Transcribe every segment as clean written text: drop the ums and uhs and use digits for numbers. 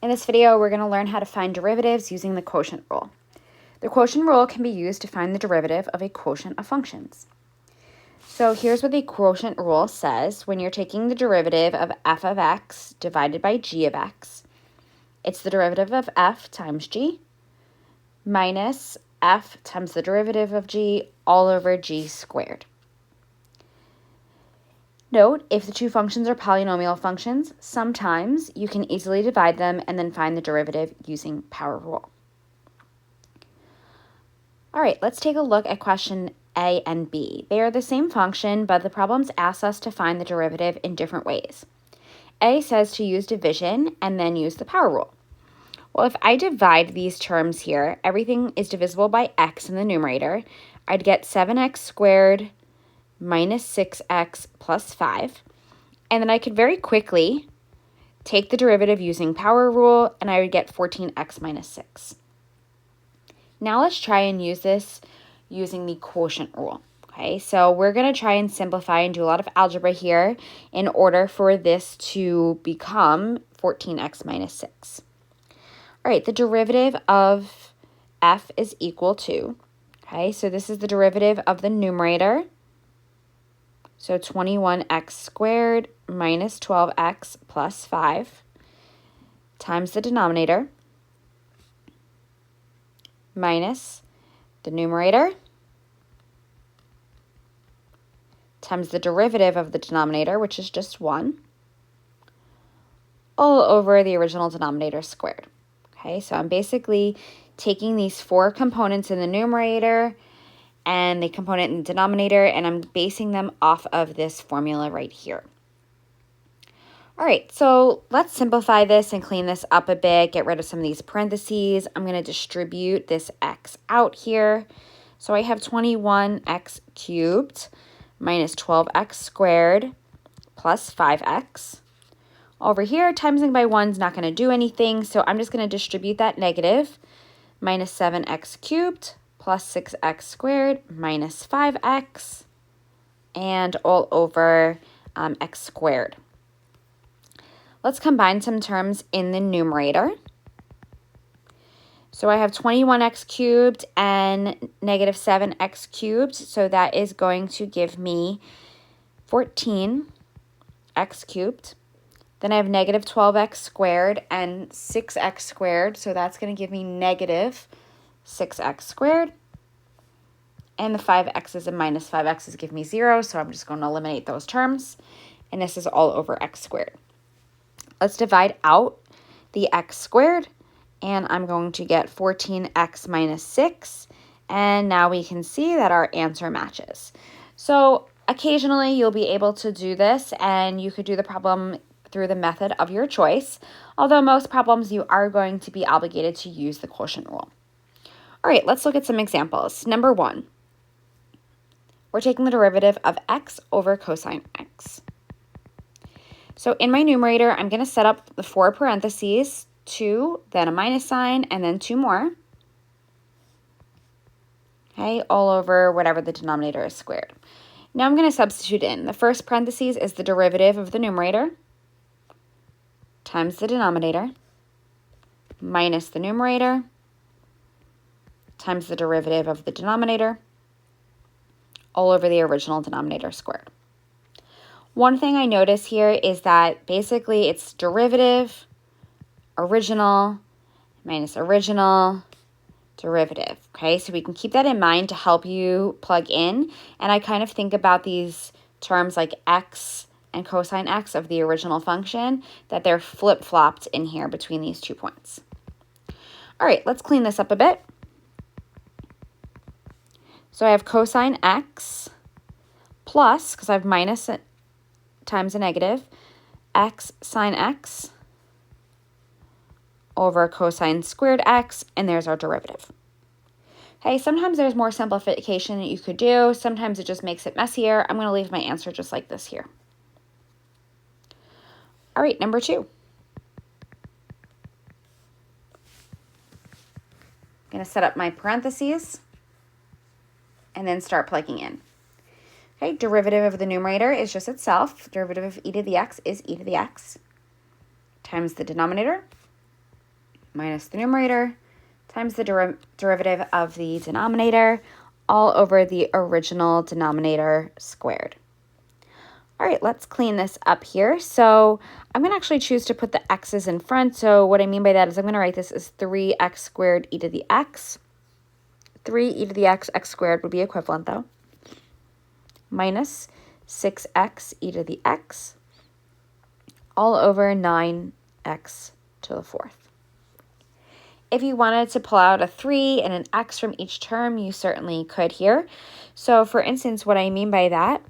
In this video, we're going to learn how to find derivatives using the quotient rule. The quotient rule can be used to find the derivative of a quotient of functions. So here's what the quotient rule says when you're taking the derivative of f of x divided by g of x. It's the derivative of f times g minus f times the derivative of g all over g squared. Note, if the two functions are polynomial functions, sometimes you can easily divide them and then find the derivative using power rule. All right, let's take a look at question A and B. They are the same function, but the problems ask us to find the derivative in different ways. A says to use division and then use the power rule. Well, if I divide these terms here, everything is divisible by x in the numerator. I'd get 7x squared minus 6x plus 5. And then I could very quickly take the derivative using power rule, and I would get 14x minus 6. Now let's try and use this using the quotient rule. Okay, so we're going to try and simplify and do a lot of algebra here in order for this to become 14x minus 6. All right, the derivative of f is equal to, okay, so this is the derivative of the numerator. So 21x squared minus 12x plus 5 times the denominator minus the numerator times the derivative of the denominator, which is just 1, all over the original denominator squared. Okay, so I'm basically taking these four components in the numerator and the component in the denominator, and I'm basing them off of this formula right here. All right, so let's simplify this and clean this up a bit, get rid of some of these parentheses. I'm going to distribute this x out here. So I have 21x cubed minus 12x squared plus 5x. Over here, timesing by 1 is not going to do anything, so I'm just going to distribute that negative. Minus 7x cubed plus 6x squared minus 5x, and all over x squared. Let's combine some terms in the numerator. So I have 21x cubed and negative 7x cubed, so that is going to give me 14x cubed. Then I have negative 12x squared and 6x squared, so that's going to give me negative 6x squared. And the 5x's and minus 5x's give me 0, so I'm just going to eliminate those terms. And this is all over x squared. Let's divide out the x squared, and I'm going to get 14x minus 6. And now we can see that our answer matches. So occasionally you'll be able to do this, and you could do the problem through the method of your choice, although most problems you are going to be obligated to use the quotient rule. All right, let's look at some examples. Number 1, we're taking the derivative of x over cosine x. So in my numerator, I'm going to set up the 4 parentheses, 2, then a minus sign, and then 2 more. Okay, all over whatever the denominator is squared. Now I'm going to substitute in. The first parentheses is the derivative of the numerator times the denominator minus the numerator times the derivative of the denominator all over the original denominator squared. One thing I notice here is that basically it's derivative, original, minus original, derivative. Okay, so we can keep that in mind to help you plug in. And I kind of think about these terms like x and cosine x of the original function, that they're flip-flopped in here between these 2 points. All right, let's clean this up a bit. So I have cosine x plus, because I have minus times a negative, x sine x over cosine squared x, and there's our derivative. Okay, sometimes there's more simplification that you could do. Sometimes it just makes it messier. I'm going to leave my answer just like this here. All right, number 2. I'm going to set up my parentheses and then start plugging in. Okay, derivative of the numerator is just itself. Derivative of e to the x is e to the x times the denominator minus the numerator times the derivative of the denominator all over the original denominator squared. All right, let's clean this up here. So I'm going to actually choose to put the x's in front. So what I mean by that is I'm going to write this as 3x squared e to the x. 3e to the x squared would be equivalent though. Minus 6x e to the x all over 9x to the fourth. If you wanted to pull out a 3 and an x from each term, you certainly could here. So for instance, what I mean by that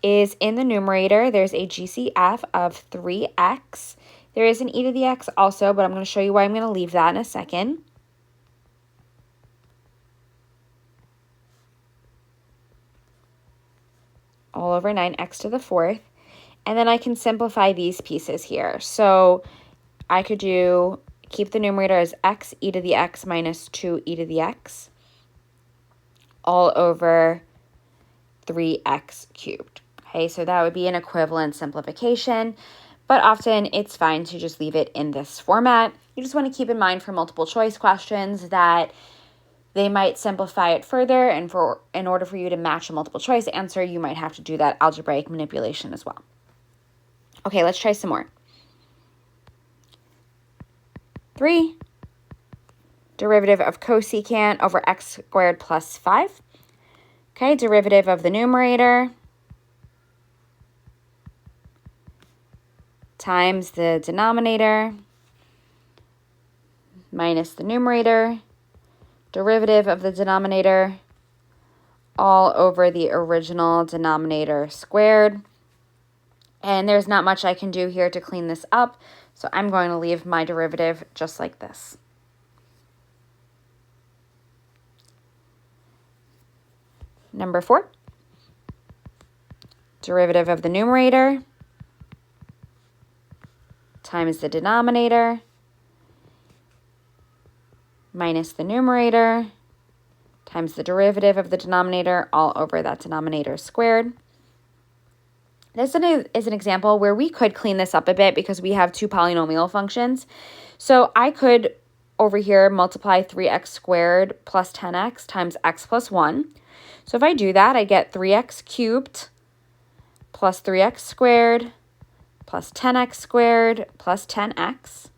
is in the numerator, there's a GCF of 3x. There is an e to the x also, but I'm going to show you why I'm going to leave that in a second. All over 9x to the fourth. And then I can simplify these pieces here. So I could keep the numerator as x e to the x minus 2 e to the x all over 3x cubed. Okay, so that would be an equivalent simplification, but often it's fine to just leave it in this format. You just want to keep in mind for multiple choice questions that they might simplify it further, and in order for you to match a multiple choice answer, you might have to do that algebraic manipulation as well. Okay, let's try some more. 3 derivative of cosecant over x squared plus 5. Okay, derivative of the numerator times the denominator minus the numerator, derivative of the denominator all over the original denominator squared. And there's not much I can do here to clean this up, so I'm going to leave my derivative just like this. Number 4, derivative of the numerator times the denominator minus the numerator times the derivative of the denominator all over that denominator squared. This is an example where we could clean this up a bit because we have two polynomial functions. So I could over here multiply 3x squared plus 10x times x plus 1. So if I do that, I get 3x cubed plus 3x squared plus 10x squared plus 10x.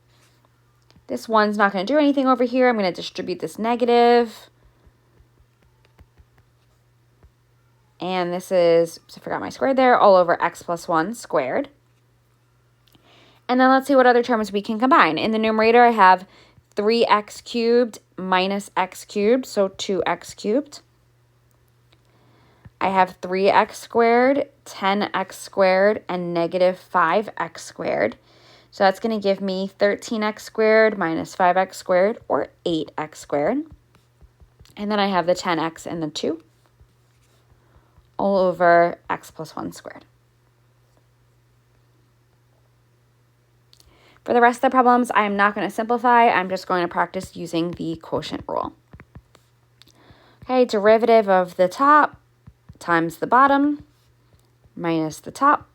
This one's not going to do anything over here. I'm going to distribute this negative. And this is, I forgot my squared there, all over x plus 1 squared. And then let's see what other terms we can combine. In the numerator, I have 3x cubed minus x cubed, so 2x cubed. I have 3x squared, 10x squared, and negative 5x squared. So that's going to give me 13x squared minus 5x squared, or 8x squared. And then I have the 10x and the 2 all over x plus 1 squared. For the rest of the problems, I am not going to simplify. I'm just going to practice using the quotient rule. Okay, derivative of the top times the bottom minus the top,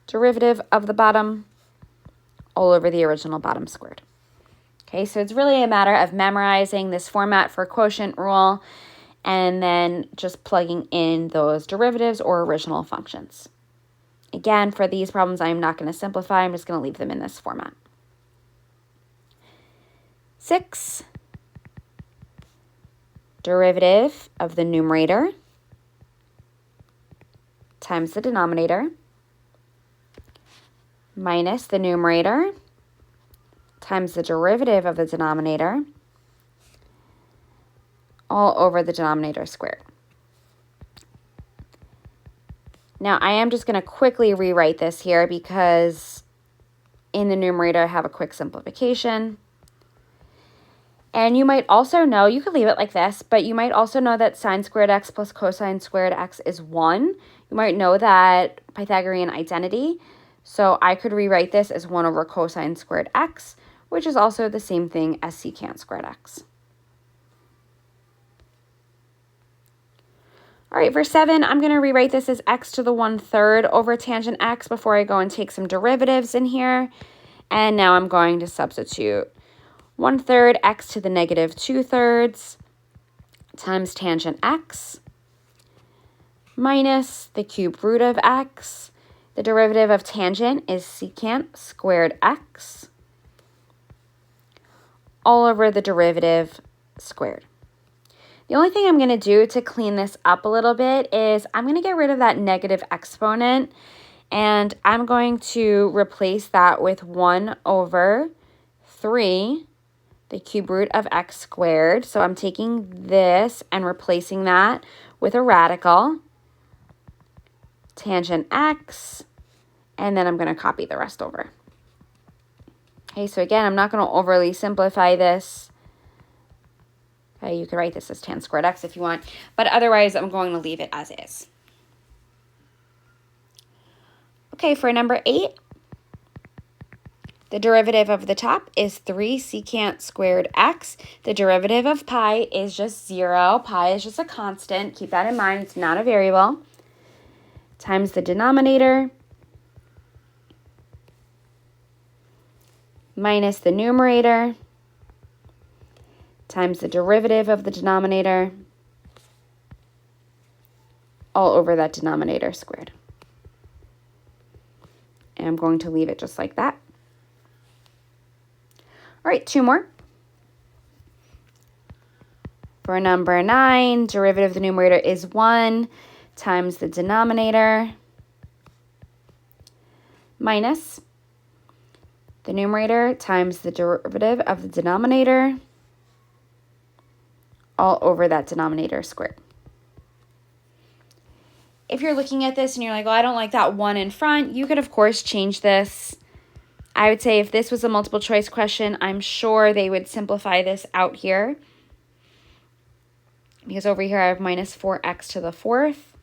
derivative of the bottom all over the original bottom squared. Okay, so it's really a matter of memorizing this format for quotient rule and then just plugging in those derivatives or original functions. Again, for these problems, I'm not going to simplify. I'm just going to leave them in this format. 6, derivative of the numerator times the denominator minus the numerator times the derivative of the denominator all over the denominator squared. Now, I am just going to quickly rewrite this here because in the numerator, I have a quick simplification. And you might also know, you could leave it like this, but you might also know that sine squared x plus cosine squared x is 1. You might know that Pythagorean identity. So I could rewrite this as 1 over cosine squared x, which is also the same thing as secant squared x. All right, for 7, I'm going to rewrite this as x to the 1/3 over tangent x before I go and take some derivatives in here. And now I'm going to substitute 1/3 x to the negative 2/3 times tangent x minus the cube root of x. The derivative of tangent is secant squared x all over the derivative squared. The only thing I'm going to do to clean this up a little bit is I'm going to get rid of that negative exponent, and I'm going to replace that with 1/3, the cube root of x squared. So I'm taking this and replacing that with a radical, tangent x, and then I'm going to copy the rest over. Okay, so again, I'm not going to overly simplify this. Okay, you could write this as tan squared x if you want, but otherwise I'm going to leave it as is. Okay, for number 8, the derivative of the top is 3 secant squared x. The derivative of pi is just 0. Pi is just a constant. Keep that in mind. It's not a variable. Times the denominator minus the numerator times the derivative of the denominator all over that denominator squared. And I'm going to leave it just like that. All right, 2 more. For number 9, derivative of the numerator is 1 times the denominator minus the numerator times the derivative of the denominator all over that denominator squared. If you're looking at this and you're like, well, I don't like that 1 in front, you could, of course, change this. I would say if this was a multiple choice question, I'm sure they would simplify this out here. Because over here I have minus 4x to the 4th.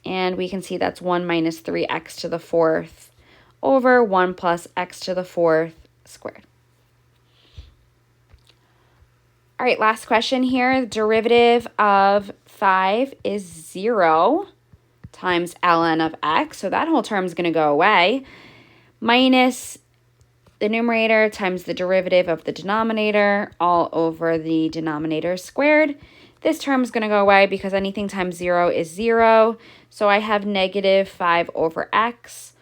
And we can see that's 1 minus 3x to the 4th over 1 plus x to the 4th squared. All right, last question here. The derivative of 5 is 0 times ln of x. So that whole term is going to go away. Minus the numerator times the derivative of the denominator all over the denominator squared. This term is going to go away because anything times 0 is 0. So I have negative 5 over x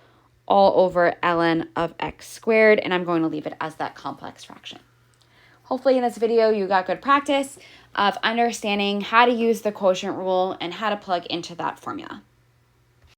all over ln of x squared, and I'm going to leave it as that complex fraction. Hopefully in this video you got good practice of understanding how to use the quotient rule and how to plug into that formula.